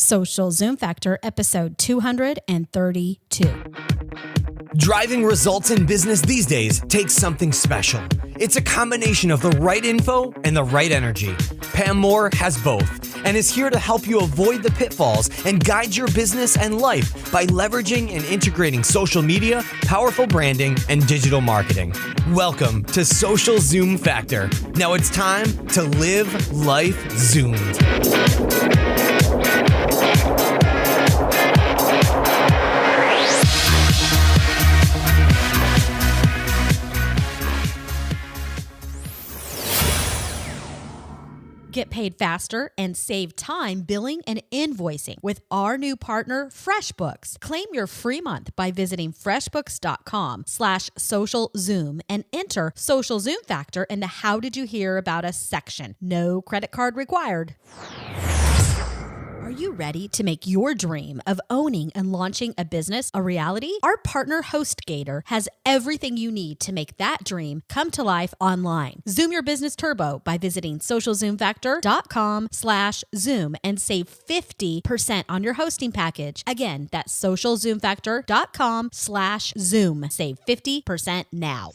Social Zoom Factor, episode 232. Driving results in business these days takes something special. It's a combination of the right info and the right energy. Pam Moore has both and is here to help you avoid the pitfalls and guide your business and life by leveraging and integrating social media, powerful branding, and digital marketing. Welcome to Social Zoom Factor. Now it's time to live life zoomed. Get paid faster and save time billing and invoicing with our new partner, FreshBooks. Claim your free month by visiting freshbooks.com/socialzoom and enter Social Zoom Factor in the How Did You Hear About Us section. No credit card required. Are you ready to make your dream of owning and launching a business a reality? Our partner HostGator has everything you need to make that dream come to life online. Zoom your business turbo by visiting socialzoomfactor.com/zoom and save 50% on your hosting package. Again, that's socialzoomfactor.com/zoom. Save 50% now.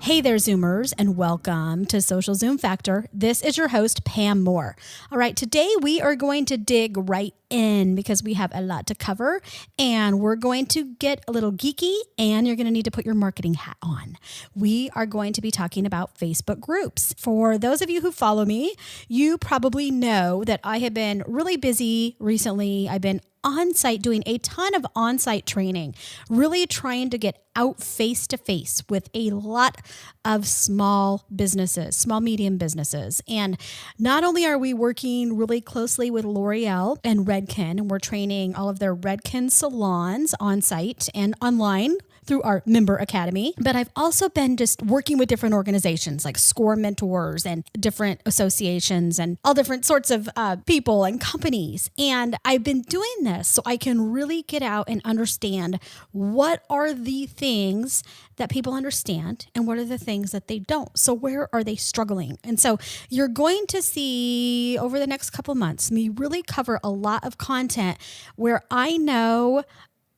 Hey there, Zoomers, and welcome to Social Zoom Factor. This is your host, Pam Moore. All right, today we are going to dig right in because we have a lot to cover, and we're going to get a little geeky, and you're going to need to put your marketing hat on. We are going to be talking about Facebook groups. For those of you who follow me, you probably know that I have been really busy recently. I've been on-site doing a ton of on-site training, really trying to get out face-to-face with a lot of small businesses, small, medium businesses. And not only are we working really closely with L'Oreal and Redken, and we're training all of their Redken salons on-site and online through our member academy. But I've also been just working with different organizations like SCORE Mentors and different associations and all different sorts of people and companies. And I've been doing this so I can really get out and understand what are the things that people understand and what are the things that they don't. So where are they struggling? And so you're going to see over the next couple months, me really cover a lot of content where I know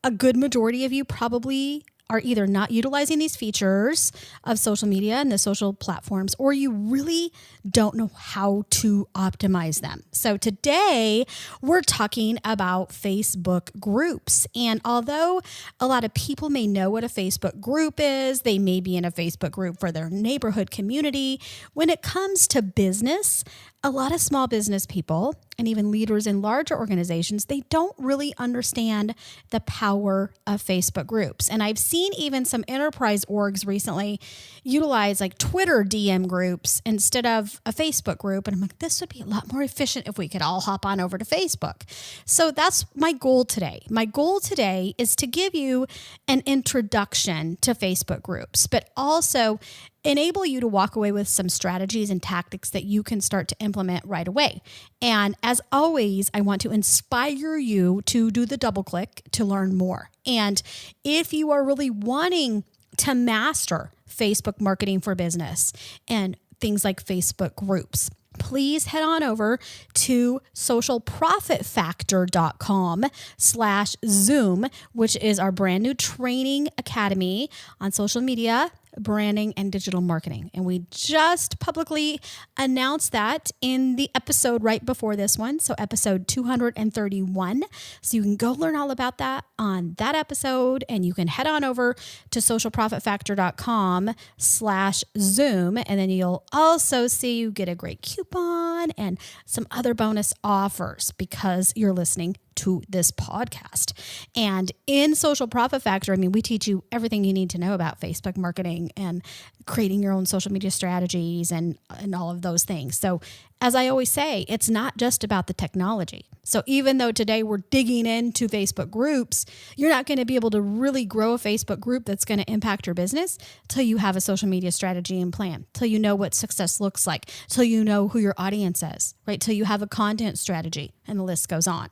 a good majority of you probably are either not utilizing these features of social media and the social platforms, or you really don't know how to optimize them. So today we're talking about Facebook groups. And although a lot of people may know what a Facebook group is, they may be in a Facebook group for their neighborhood community. When it comes to business, a lot of small business people and even leaders in larger organizations, they don't really understand the power of Facebook groups. And I've seen even some enterprise orgs recently utilize like Twitter DM groups instead of a Facebook group. And I'm like, this would be a lot more efficient if we could all hop on over to Facebook. So that's my goal today. My goal today is to give you an introduction to Facebook groups, but also enable you to walk away with some strategies and tactics that you can start to implement right away. And as always, I want to inspire you to do the double click to learn more. And if you are really wanting to master Facebook marketing for business and things like Facebook groups, please head on over to socialprofitfactor.com/Zoom, which is our brand new training academy on social media, branding, and digital marketing. And we just publicly announced that in the episode right before this one. So episode 231. So you can go learn all about that on that episode, and you can head on over to socialprofitfactor.com/Zoom. And then you'll also see you get a great coupon and some other bonus offers because you're listening to this podcast. And in Social Profit Factor, I mean, we teach you everything you need to know about Facebook marketing and creating your own social media strategies and all of those things. So as I always say, it's not just about the technology. So even though today we're digging into Facebook groups, you're not going to be able to really grow a Facebook group that's going to impact your business till you have a social media strategy and plan, till you know what success looks like, till you know who your audience is, right? Till you have a content strategy, and the list goes on.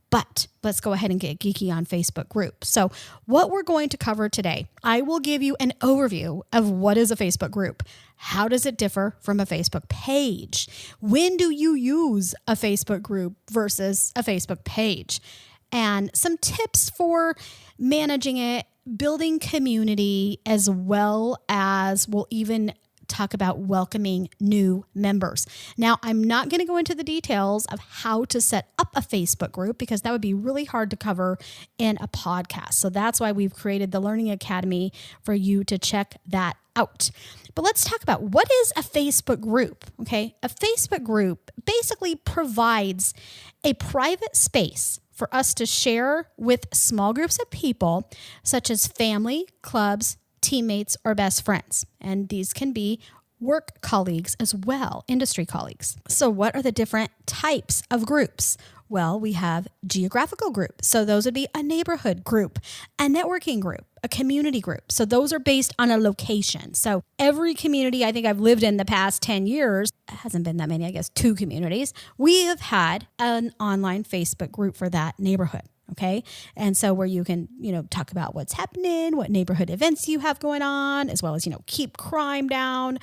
But let's go ahead and get geeky on Facebook groups. So what we're going to cover today, I will give you an overview of what is a Facebook group, How does it differ from a Facebook page? When do you use a Facebook group versus a Facebook page? And some tips for managing it, building community, as well as we'll even talk about welcoming new members. Now, I'm not going to go into the details of how to set up a Facebook group because that would be really hard to cover in a podcast. So that's why we've created the Learning Academy for you to check that out. But let's talk about what is a Facebook group, okay? A Facebook group basically provides a private space for us to share with small groups of people, such as family, clubs, teammates, or best friends. And these can be work colleagues as well, industry colleagues. So what are the different types of groups? Well, we have geographical group. So those would be a neighborhood group, a networking group, a community group. So those are based on a location. So every community I think I've lived in the past 10 years, it hasn't been that many, I guess 2 communities, we have had an online Facebook group for that neighborhood. Okay. And so where you can, talk about what's happening, what neighborhood events you have going on, as well as, keep crime down,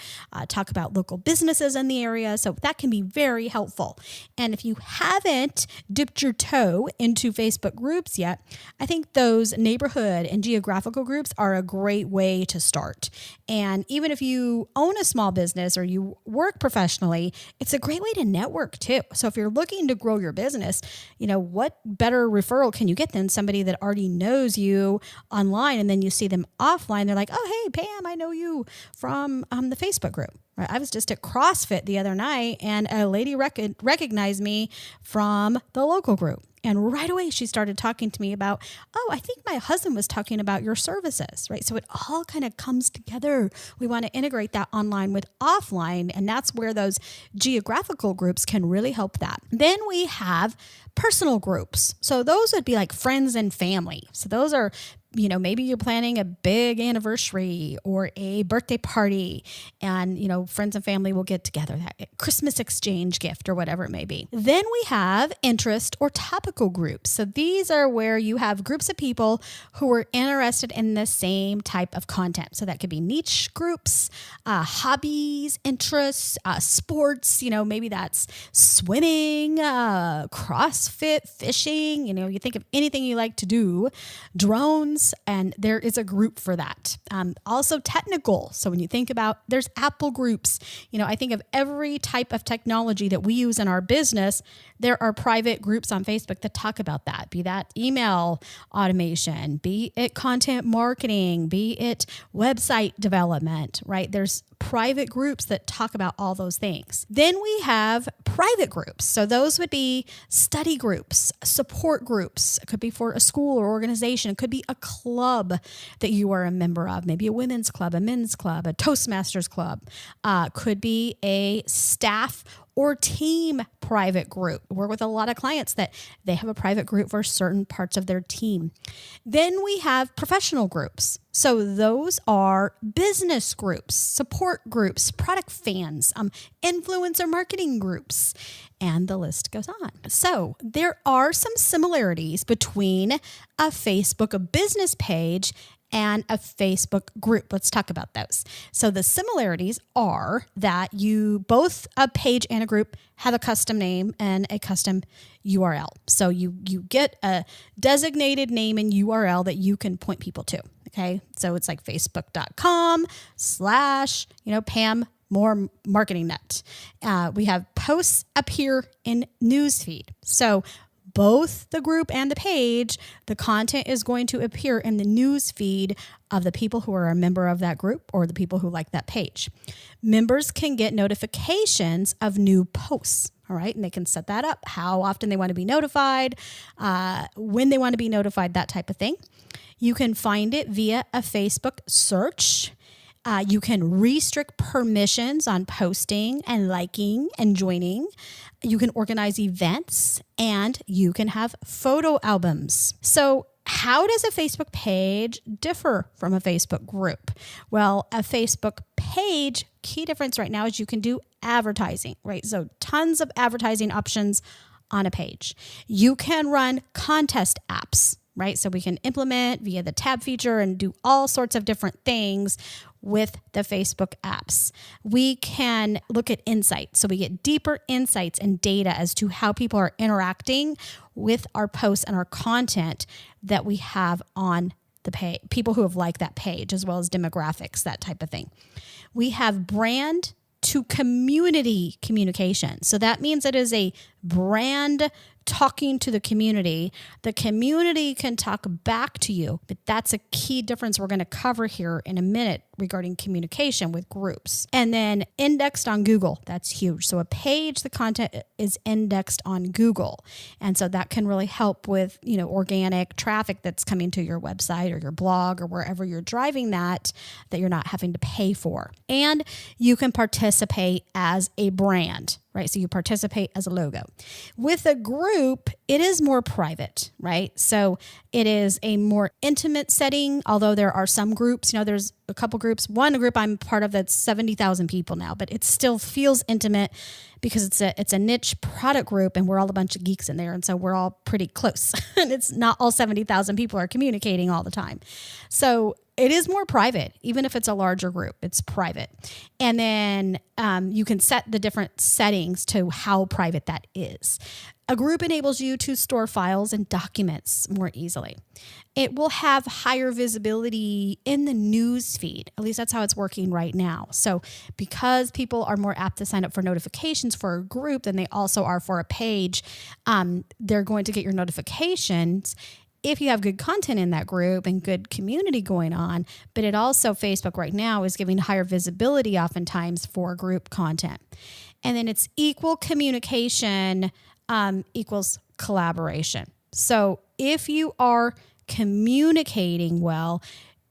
talk about local businesses in the area. So that can be very helpful. And if you haven't dipped your toe into Facebook groups yet, I think those neighborhood and geographical groups are a great way to start. And even if you own a small business or you work professionally, it's a great way to network too. So if you're looking to grow your business, what better referral can you get than somebody that already knows you online and then you see them offline? They're like, oh, hey, Pam, I know you from the Facebook group. Right? I was just at CrossFit the other night and a lady recognized me from the local group. And right away, she started talking to me about, oh, I think my husband was talking about your services, right? So it all kind of comes together. We want to integrate that online with offline, and that's where those geographical groups can really help that. Then we have personal groups. So those would be like friends and family. So those are maybe you're planning a big anniversary or a birthday party and, friends and family will get together, that Christmas exchange gift or whatever it may be. Then we have interest or topical groups. So these are where you have groups of people who are interested in the same type of content. So that could be niche groups, hobbies, interests, sports, maybe that's swimming, CrossFit, fishing, you think of anything you like to do, drones, and there is a group for that. Also technical. So when you think about, there's Apple groups, I think of every type of technology that we use in our business, there are private groups on Facebook that talk about that, be that email automation, be it content marketing, be it website development, right? There's private groups that talk about all those things. Then we have private groups. So those would be study groups, support groups. It could be for a school or organization. It could be a club that you are a member of, maybe a women's club, a men's club, a Toastmasters club. Could be a staff or team private group. I work with a lot of clients that they have a private group for certain parts of their team. Then we have professional groups. So those are business groups, support groups, product fans, influencer marketing groups, and the list goes on. So there are some similarities between a Facebook business page and a Facebook group. Let's talk about those. So the similarities are that you both a page and a group have a custom name and a custom URL. So you get a designated name and URL that you can point people to. Okay. So it's like facebook.com/Pam Moore Marketing Net. We have posts appear in newsfeed. So both the group and the page, the content is going to appear in the news feed of the people who are a member of that group or the people who like that page. Members can get notifications of new posts. All right. And they can set that up, how often they want to be notified, when they want to be notified, that type of thing. You can find it via a Facebook search. You can restrict permissions on posting and liking and joining. You can organize events and you can have photo albums. So how does a Facebook page differ from a Facebook group? Well, a Facebook page, key difference right now is you can do advertising, right? So tons of advertising options on a page. You can run contest apps, right? So we can implement via the tab feature and do all sorts of different things with the Facebook apps. We can look at insights. So we get deeper insights and data as to how people are interacting with our posts and our content that we have on the page, people who have liked that page, as well as demographics, that type of thing. We have brand to community communication. So that means it is a brand talking to the community. The community can talk back to you, but that's a key difference we're going to cover here in a minute regarding communication with groups. And then indexed on Google, that's huge. So a page, the content is indexed on Google. And so that can really help with, organic traffic that's coming to your website or your blog or wherever you're driving that you're not having to pay for. And you can participate as a brand, right? So you participate as a logo. With a group, it is more private, right? So it is a more intimate setting, although there are some groups, there's a couple groups. One group I'm part of that's 70,000 people now, but it still feels intimate because it's a niche product group and we're all a bunch of geeks in there. And so we're all pretty close and it's not all 70,000 people are communicating all the time. So it is more private, even if it's a larger group, it's private. And then you can set the different settings to how private that is. A group enables you to store files and documents more easily. It will have higher visibility in the news feed. At least that's how it's working right now. So because people are more apt to sign up for notifications for a group than they also are for a page, they're going to get your notifications if you have good content in that group and good community going on. But it also, Facebook right now is giving higher visibility oftentimes for group content. And then it's equal communication equals collaboration. So if you are communicating well,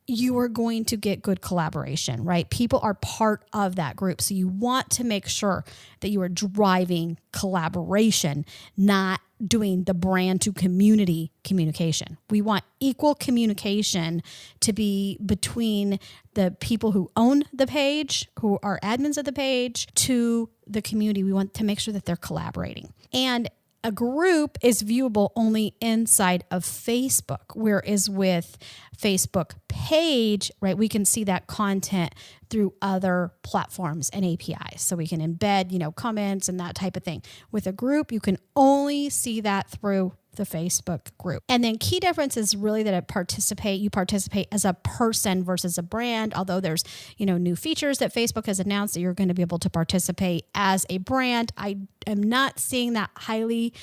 you are going to get good collaboration, right? People are part of that group. So you want to make sure that you are driving collaboration, not doing the brand to community communication. We want equal communication to be between the people who own the page, who are admins of the page, to the community. We want to make sure that they're collaborating. And a group is viewable only inside of Facebook, whereas with Facebook page, right, we can see that content through other platforms and APIs. So we can embed, comments and that type of thing. With a group, you can only see that through the Facebook group. And then key difference is really that you participate as a person versus a brand. Although there's, new features that Facebook has announced that you're going to be able to participate as a brand. I am not seeing that highly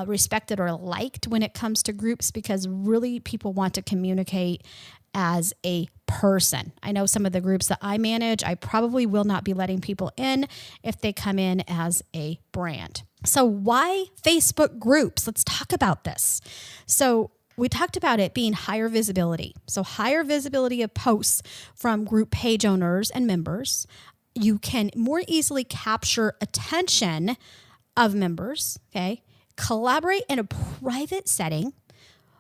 respected or liked when it comes to groups, because really people want to communicate as a person. I know some of the groups that I manage, I probably will not be letting people in if they come in as a brand. So why Facebook groups? Let's talk about this. So we talked about it being higher visibility. So higher visibility of posts from group page owners and members. You can more easily capture attention of members, okay? Collaborate in a private setting,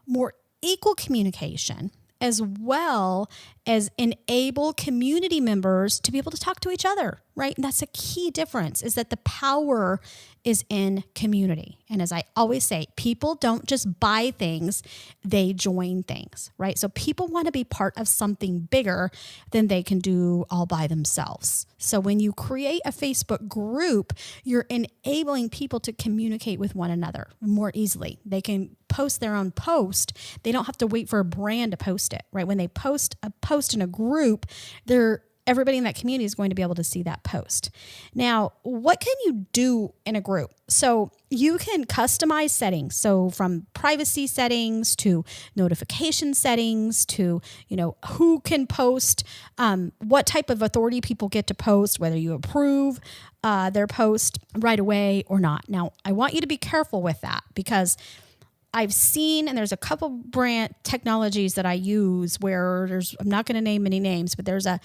more equal communication, as well as enable community members to be able to talk to each other, right? And that's a key difference, is that the power is in community. And as I always say, people don't just buy things, they join things, right? So people want to be part of something bigger than they can do all by themselves. So when you create a Facebook group, you're enabling people to communicate with one another more easily. They can post their own post. They don't have to wait for a brand to post it, right? When they post a post in a group, everybody in that community is going to be able to see that post. Now, what can you do in a group? So you can customize settings. So from privacy settings to notification settings to, who can post, what type of authority people get to post, whether you approve their post right away or not. Now, I want you to be careful with that, because I've seen, and there's a couple brand technologies that I use where I'm not going to name any names, but there's an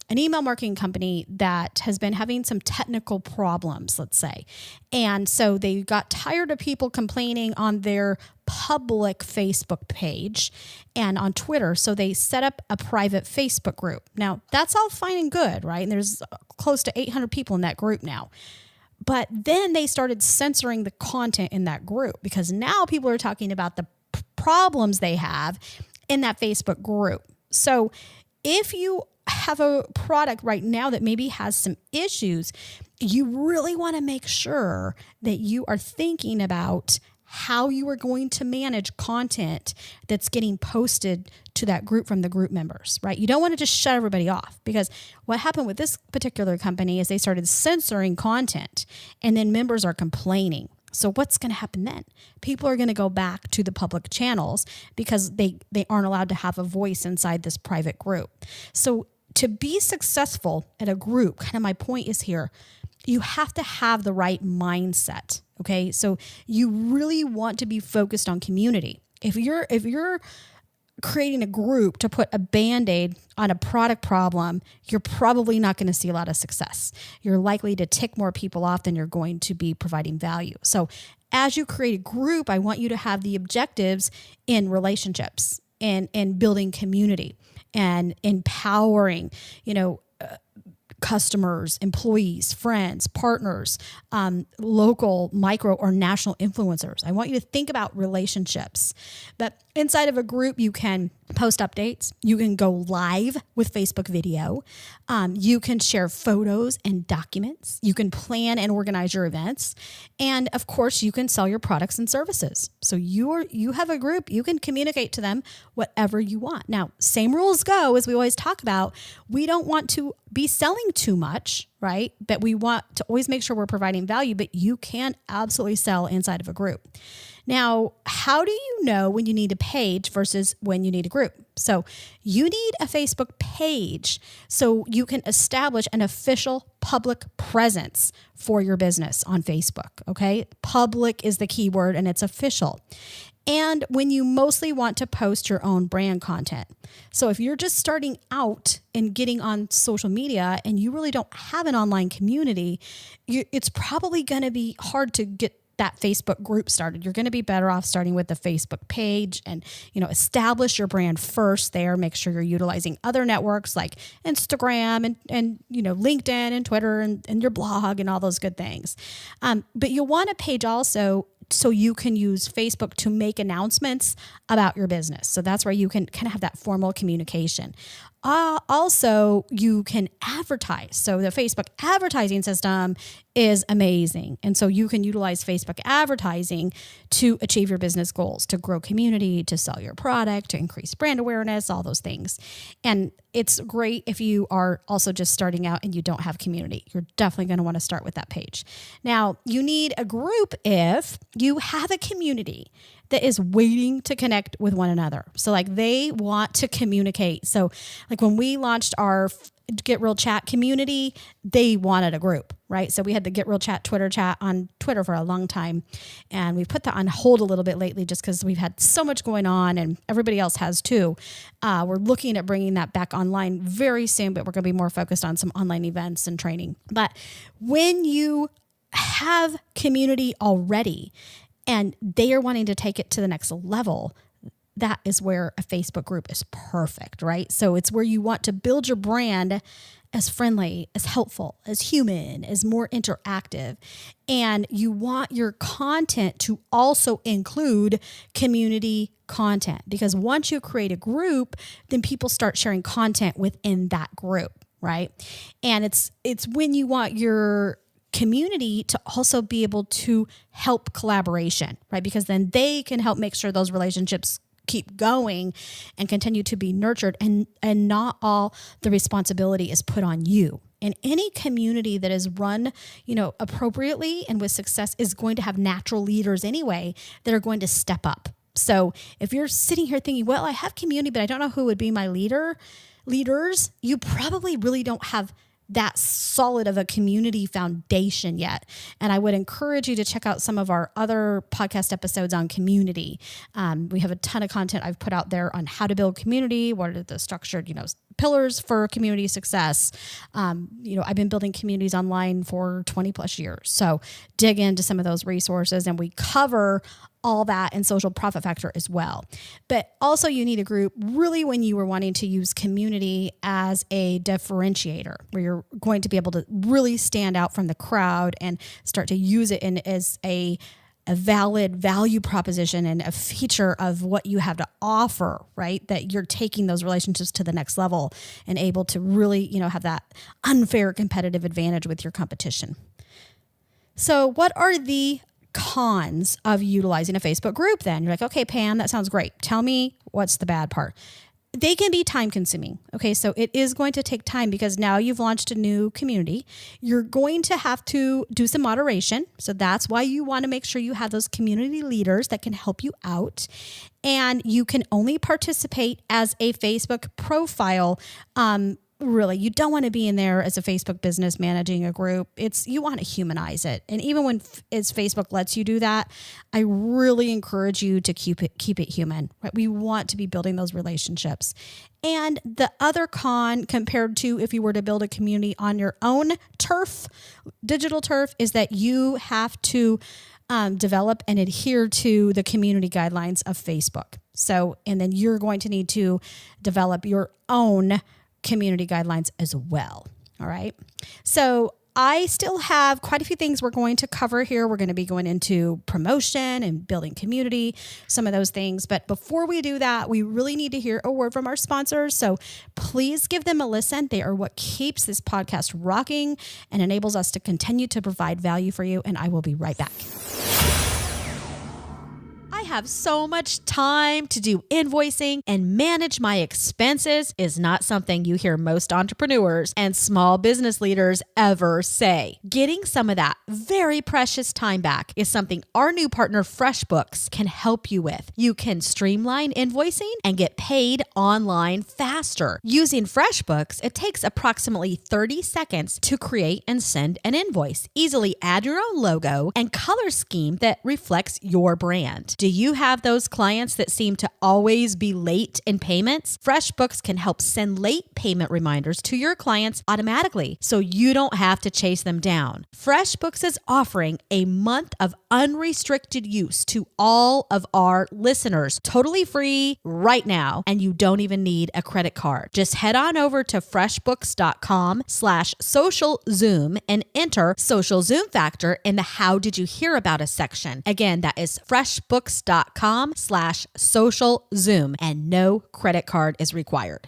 email marketing company that has been having some technical problems, let's say. And so they got tired of people complaining on their public Facebook page and on Twitter. So they set up a private Facebook group. Now, that's all fine and good, right? And there's close to 800 people in that group now. But then they started censoring the content in that group, because now people are talking about the problems they have in that Facebook group. So if you have a product right now that maybe has some issues, you really want to make sure that you are thinking about how you are going to manage content that's getting posted to that group from the group members, right? You don't want to just shut everybody off, because what happened with this particular company is they started censoring content and then members are complaining. So what's going to happen then? People are going to go back to the public channels because they aren't allowed to have a voice inside this private group. So to be successful at a group, kind of my point is here, you have to have the right mindset. Okay. So you really want to be focused on community. If you're creating a group to put a Band-Aid on a product problem, you're probably not going to see a lot of success. You're likely to tick more people off than you're going to be providing value. So as you create a group, I want you to have the objectives in relationships and building community and empowering, customers, employees, friends, partners, local, micro, or national influencers. I want you to think about relationships. But inside of a group, you can post updates. You can go live with Facebook video. You can share photos and documents. You can plan and organize your events. And of course, you can sell your products and services. So you have a group, you can communicate to them whatever you want. Now, same rules go as we always talk about. We don't want to be selling too much, right? But we want to always make sure we're providing value, but you can absolutely sell inside of a group. Now, how do you know when you need a page versus when you need a group? So you need a Facebook page so you can establish an official public presence for your business on Facebook, okay? Public is the key word and it's official. And when you mostly want to post your own brand content. So if you're just starting out and getting on social media and you really don't have an online community, it's probably going to be hard to get that Facebook group started. You're going to be better off starting with the Facebook page and, establish your brand first there. Make sure you're utilizing other networks like Instagram and LinkedIn and Twitter and your blog and all those good things. But you'll want a page also so you can use Facebook to make announcements about your business. So that's where you can kind of have that formal communication. Also, you can advertise. So the Facebook advertising system is amazing. And so you can utilize Facebook advertising to achieve your business goals, to grow community, to sell your product, to increase brand awareness, all those things. And it's great if you are also just starting out and you don't have community. You're definitely going to want to start with that page. Now, you need a group if you have a community that is waiting to connect with one another. So like they want to communicate. So like when we launched our Get Real Chat community, they wanted a group, right? So we had the Get Real Chat Twitter chat on Twitter for a long time. And we put that on hold a little bit lately just because we've had so much going on and everybody else has too. We're looking at bringing that back online very soon, but we're going to be more focused on some online events and training. But when you have community already, and they are wanting to take it to the next level, that is where a Facebook group is perfect, right? So it's where you want to build your brand as friendly, as helpful, as human, as more interactive. And you want your content to also include community content, because once you create a group, then people start sharing content within that group, right? And it's when you want your community to also be able to help collaboration, right? Because then they can help make sure those relationships keep going and continue to be nurtured, and not all the responsibility is put on you. And any community that is run, appropriately and with success is going to have natural leaders anyway that are going to step up. So if you're sitting here thinking, well, I have community, but I don't know who would be my leaders, you probably really don't have that solid of a community foundation yet. And I would encourage you to check out some of our other podcast episodes on community. We have a ton of content I've put out there on how to build community, what are the structured, pillars for community success. I've been building communities online for 20 plus years. So dig into some of those resources, and we cover all that in Social Profit Factor as well. But also you need a group really when you were wanting to use community as a differentiator, where you're going to be able to really stand out from the crowd and start to use it as a a valid value proposition and a feature of what you have to offer, right? That you're taking those relationships to the next level and able to really, have that unfair competitive advantage with your competition. So what are the cons of utilizing a Facebook group then? You're like, okay, Pam, that sounds great. Tell me what's the bad part. They can be time consuming. Okay, so it is going to take time because now you've launched a new community. You're going to have to do some moderation. So that's why you want to make sure you have those community leaders that can help you out. And you can only participate as a Facebook profile. Really, you don't want to be in there as a Facebook business managing a group. You want to humanize it. And even when as Facebook lets you do that, I really encourage you to keep it human. Right? We want to be building those relationships. And the other con compared to if you were to build a community on your own turf, digital turf, is that you have to develop and adhere to the community guidelines of Facebook. So, and then you're going to need to develop your own community guidelines as well. All right. So I still have quite a few things we're going to cover here. We're going to be going into promotion and building community, some of those things. But before we do that, we really need to hear a word from our sponsors. So please give them a listen. They are what keeps this podcast rocking and enables us to continue to provide value for you. And I will be right back. I have so much time to do invoicing, and manage my expenses is not something you hear most entrepreneurs and small business leaders ever say. Getting some of that very precious time back is something our new partner FreshBooks can help you with. You can streamline invoicing and get paid online faster. Using FreshBooks, it takes approximately 30 seconds to create and send an invoice. Easily add your own logo and color scheme that reflects your brand. Do you have those clients that seem to always be late in payments? FreshBooks can help send late payment reminders to your clients automatically so you don't have to chase them down. FreshBooks is offering a month of unrestricted use to all of our listeners, totally free right now, and you don't even need a credit card. Just head on over to freshbooks.com/socialzoom and enter Social Zoom Factor in the How Did You Hear About Us section. Again, that is freshbooks.com/socialzoom, and no credit card is required.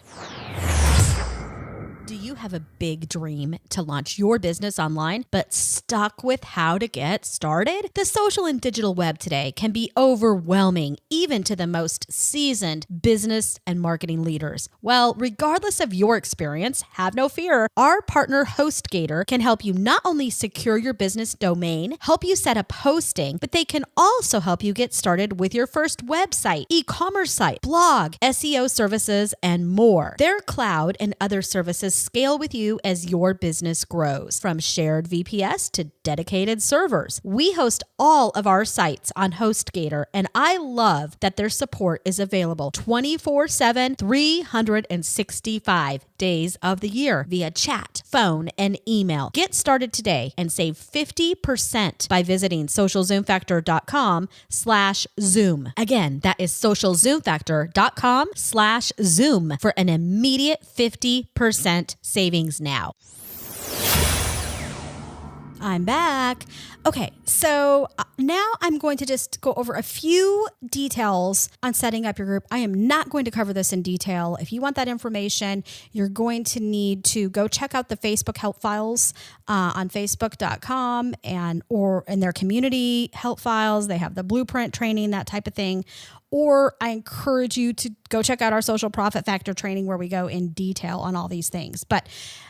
Do you have a big dream to launch your business online, but stuck with how to get started? The social and digital web today can be overwhelming, even to the most seasoned business and marketing leaders. Well, regardless of your experience, have no fear. Our partner HostGator can help you not only secure your business domain, help you set up hosting, but they can also help you get started with your first website, e-commerce site, blog, SEO services, and more. Their cloud and other services scale with you as your business grows, from shared VPS to dedicated servers. We host all of our sites on HostGator, and I love that their support is available 24/7, 365 days of the year via chat, phone, and email. Get started today and save 50% by visiting socialzoomfactor.com/zoom. Again, that is socialzoomfactor.com/zoom for an immediate 50% savings now. I'm back. Okay, so now I'm going to just go over a few details on setting up your group. I am not going to cover this in detail. If you want that information, you're going to need to go check out the Facebook help files on facebook.com or in their community help files. They have the blueprint training, that type of thing. Or I encourage you to go check out our Social Profit Factor training where we go in detail on all these things. But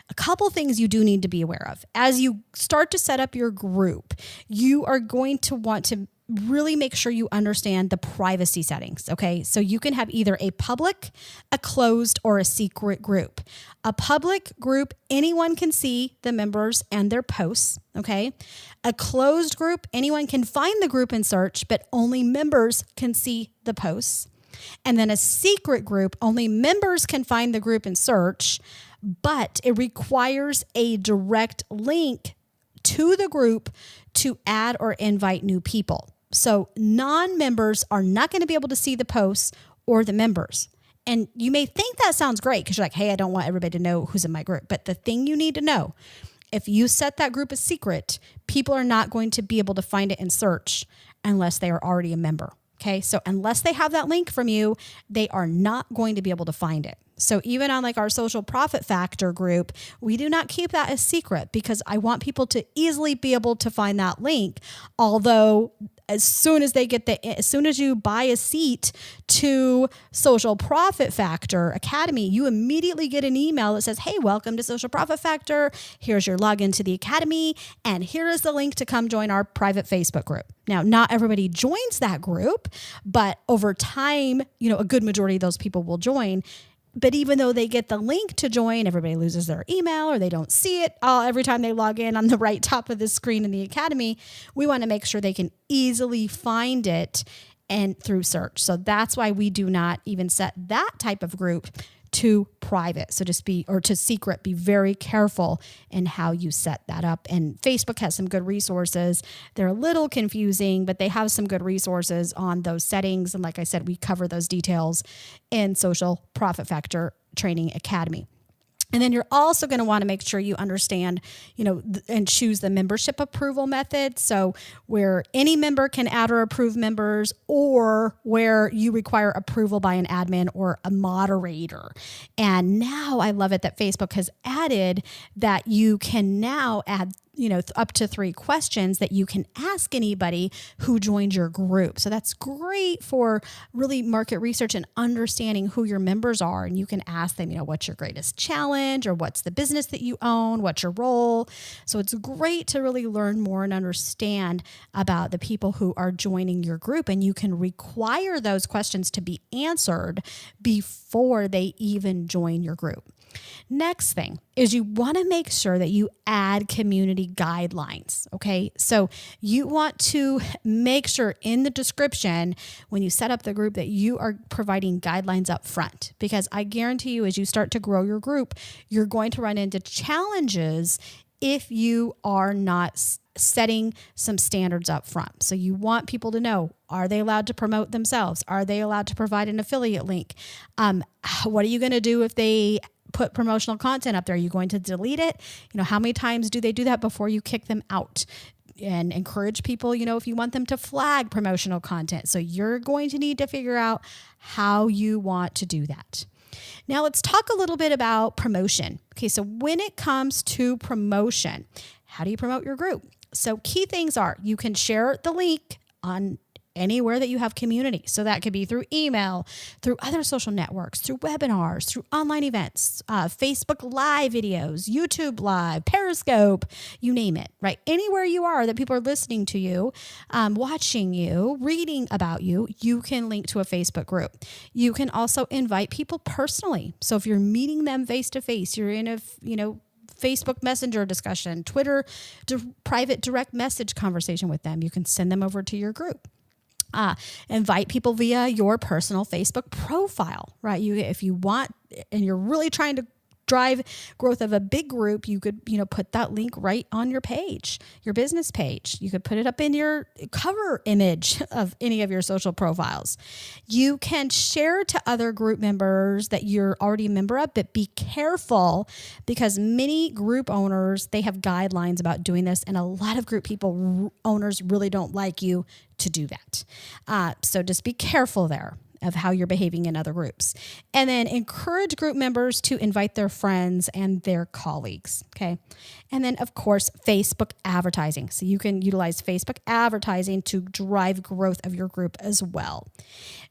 a couple things you do need to be aware of. As you start to set up your group, you are going to want to really make sure you understand the privacy settings, okay? So you can have either a public, a closed, or a secret group. A public group, anyone can see the members and their posts, okay? A closed group, anyone can find the group and search, but only members can see the posts. And then a secret group, only members can find the group and search, but it requires a direct link to the group to add or invite new people. So non-members are not going to be able to see the posts or the members. And you may think that sounds great because you're like, hey, I don't want everybody to know who's in my group. But the thing you need to know, if you set that group as secret, people are not going to be able to find it and search. unless they are already a member. Okay. So unless they have that link from you, they are not going to be able to find it. So even on like our Social Profit Factor group, we do not keep that a secret because I want people to easily be able to find that link. Although as soon as you buy a seat to Social Profit Factor Academy, you immediately get an email that says, hey, welcome to Social Profit Factor. Here's your login to the Academy. And here is the link to come join our private Facebook group. Now, not everybody joins that group, but over time, a good majority of those people will join. But even though they get the link to join, everybody loses their email or they don't see it every time they log in on the right top of the screen in the Academy. We want to make sure they can easily find it and through search. So that's why we do not even set that type of group to private. So to secret, be very careful in how you set that up. And Facebook has some good resources. They're a little confusing, but they have some good resources on those settings. And like I said, we cover those details in Social Profit Factor Training Academy. And then you're also going to want to make sure you understand, and choose the membership approval method. So where any member can add or approve members, or where you require approval by an admin or a moderator. And now I love it that Facebook has added that you can now add up to 3 questions that you can ask anybody who joined your group. So that's great for really market research and understanding who your members are. And you can ask them, what's your greatest challenge, or what's the business that you own? What's your role? So it's great to really learn more and understand about the people who are joining your group. And you can require those questions to be answered before they even join your group. Next thing is you want to make sure that you add community guidelines. Okay. So you want to make sure in the description, when you set up the group, that you are providing guidelines up front, because I guarantee you, as you start to grow your group, you're going to run into challenges if you are not setting some standards up front. So you want people to know, are they allowed to promote themselves? Are they allowed to provide an affiliate link? What are you going to do if they put promotional content up there? Are you going to delete it? How many times do they do that before you kick them out? And encourage people, if you want them to flag promotional content. So you're going to need to figure out how you want to do that. Now let's talk a little bit about promotion. Okay, so when it comes to promotion, how do you promote your group? So key things are, you can share the link on anywhere that you have community. So that could be through email, through other social networks, through webinars, through online events, Facebook Live videos, YouTube Live, Periscope, you name it, right? Anywhere you are that people are listening to you, watching you, reading about you, you can link to a Facebook group. You can also invite people personally. So if you're meeting them face to face, you're in a, Facebook Messenger discussion, Twitter, private direct message conversation with them, you can send them over to your group. Invite people via your personal Facebook profile, right? If you want, and you're really trying to drive growth of a big group, you could, put that link right on your page, your business page. You could put it up in your cover image of any of your social profiles. You can share to other group members that you're already a member of, but be careful, because many group owners, they have guidelines about doing this. And a lot of group owners really don't like you to do that. So just be careful there of how you're behaving in other groups. And then encourage group members to invite their friends and their colleagues. Okay. And then of course, Facebook advertising. So you can utilize Facebook advertising to drive growth of your group as well.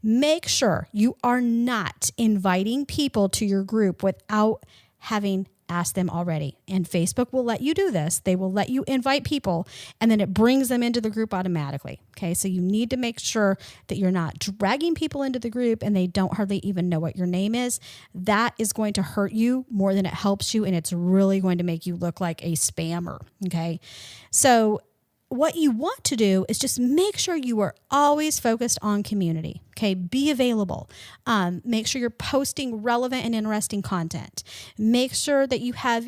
Make sure you are not inviting people to your group without having asked them already. And Facebook will let you do this. They will let you invite people, and then it brings them into the group automatically. Okay. So you need to make sure that you're not dragging people into the group and they don't hardly even know what your name is. That is going to hurt you more than it helps you. And it's really going to make you look like a spammer. Okay. So what you want to do is just make sure you are always focused on community. Okay, be available. Make sure you're posting relevant and interesting content. Make sure that you have,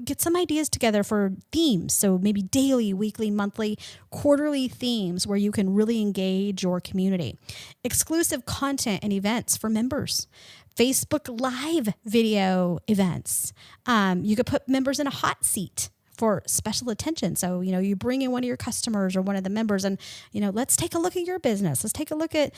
get some ideas together for themes. So maybe daily, weekly, monthly, quarterly themes where you can really engage your community. Exclusive content and events for members. Facebook Live video events. You could put members in a hot seat for special attention. So, you bring in one of your customers or one of the members and, let's take a look at your business. Let's take a look at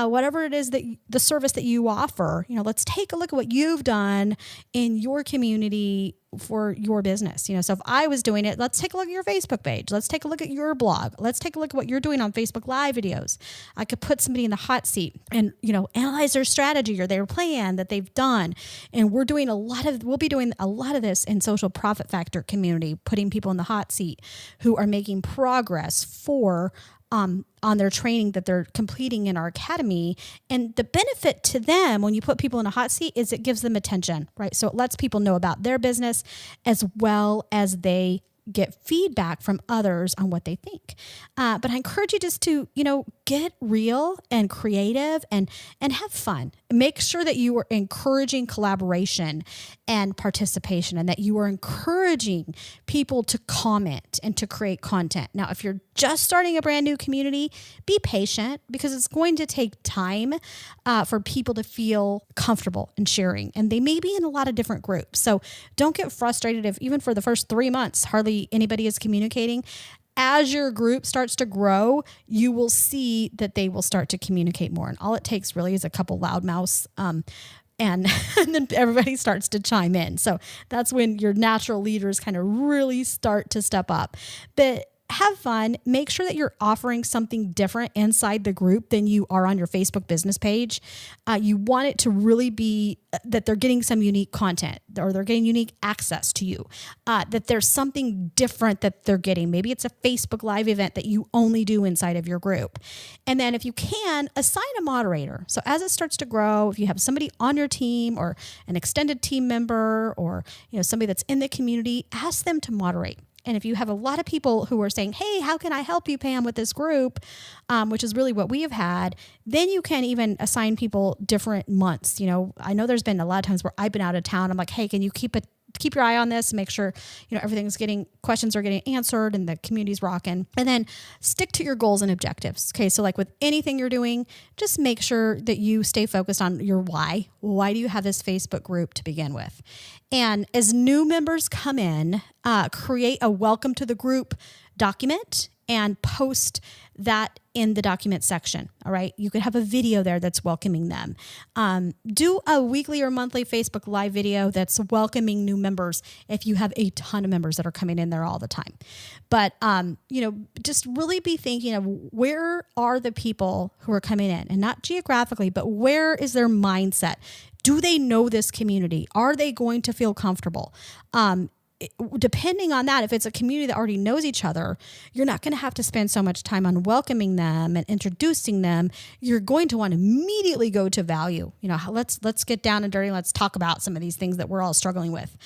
whatever it is that the service that you offer. Let's take a look at what you've done in your community for your business. So if I was doing it, let's take a look at your Facebook page. Let's take a look at your blog. Let's take a look at what you're doing on Facebook Live videos. I could put somebody in the hot seat and, analyze their strategy or their plan that they've done. And we'll be doing a lot of this in Social Profit Factor community, putting people in the hot seat who are making progress on their training that they're completing in our academy. And the benefit to them when you put people in a hot seat is it gives them attention, right? So it lets people know about their business as well as they get feedback from others on what they think. But I encourage you just to, get real and creative and have fun. Make sure that you are encouraging collaboration and participation and that you are encouraging people to comment and to create content. Now, if you're just starting a brand new community, be patient because it's going to take time for people to feel comfortable in sharing. And they may be in a lot of different groups. So don't get frustrated if even for the first 3 months, hardly anybody is communicating. As your group starts to grow, you will see that they will start to communicate more. And all it takes really is a couple loudmouths and then everybody starts to chime in. So that's when your natural leaders kind of really start to step up. But have fun. Make sure that you're offering something different inside the group than you are on your Facebook business page. You want it to really be that they're getting some unique content or they're getting unique access to you, that there's something different that they're getting. Maybe it's a Facebook Live event that you only do inside of your group. And then if you can, assign a moderator. So as it starts to grow, if you have somebody on your team or an extended team member or somebody that's in the community, ask them to moderate. And if you have a lot of people who are saying, hey, how can I help you, Pam, with this group, which is really what we have had, then you can even assign people different months. I know there's been a lot of times where I've been out of town. I'm like, hey, can you keep your eye on this, make sure, questions are getting answered and the community's rocking. And then stick to your goals and objectives. Okay. So like with anything you're doing, just make sure that you stay focused on your why. Why do you have this Facebook group to begin with? And as new members come in, create a welcome to the group document and post that in the document section. All right. You could have a video there that's welcoming them. Do a weekly or monthly Facebook Live video that's welcoming new members if you have a ton of members that are coming in there all the time. But, just really be thinking of where are the people who are coming in, and not geographically, but where is their mindset? Do they know this community? Are they going to feel comfortable? Depending on that, if it's a community that already knows each other, you're not going to have to spend so much time on welcoming them and introducing them. You're going to want to immediately go to value. Let's get down and dirty. Let's talk about some of these things that we're all struggling with,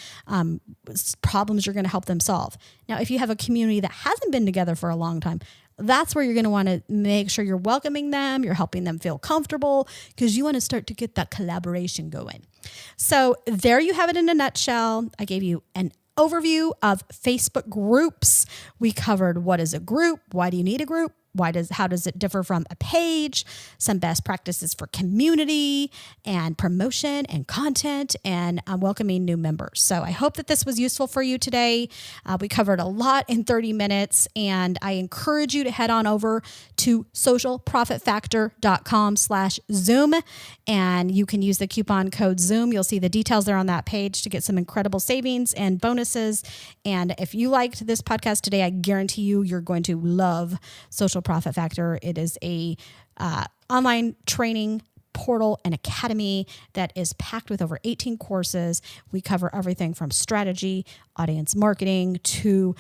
problems you're going to help them solve. Now, if you have a community that hasn't been together for a long time, that's where you're going to want to make sure you're welcoming them, you're helping them feel comfortable, because you want to start to get that collaboration going. So there you have it in a nutshell. I gave you an overview of Facebook groups. We covered what is a group, why do you need a group, how does it differ from a page, some best practices for community and promotion and content, and welcoming new members. So I hope that this was useful for you today. We covered a lot in 30 minutes, and I encourage you to head on over to socialprofitfactor.com/Zoom, and you can use the coupon code Zoom. You'll see the details there on that page to get some incredible savings and bonuses. And if you liked this podcast today, I guarantee you're going to love Social Profit Factor. It is a online training portal and academy that is packed with over 18 courses. We cover everything from strategy, audience marketing, to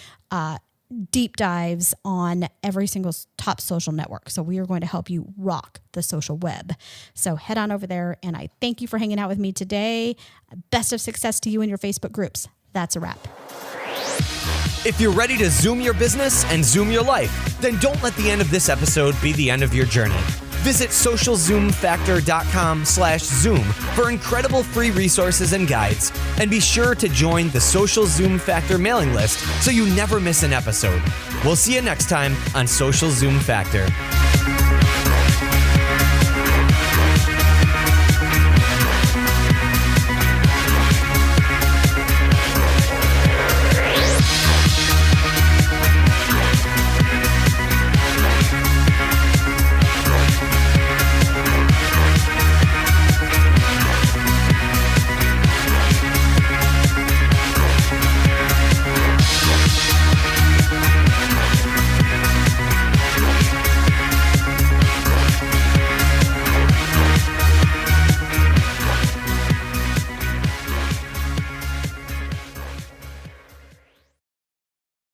deep dives on every single top social network. So we are going to help you rock the social web. So head on over there, and I thank you for hanging out with me today. Best of success to you and your Facebook groups. That's a wrap. If you're ready to Zoom your business and Zoom your life, then don't let the end of this episode be the end of your journey. Visit socialzoomfactor.com/Zoom for incredible free resources and guides. And be sure to join the Social Zoom Factor mailing list so you never miss an episode. We'll see you next time on Social Zoom Factor.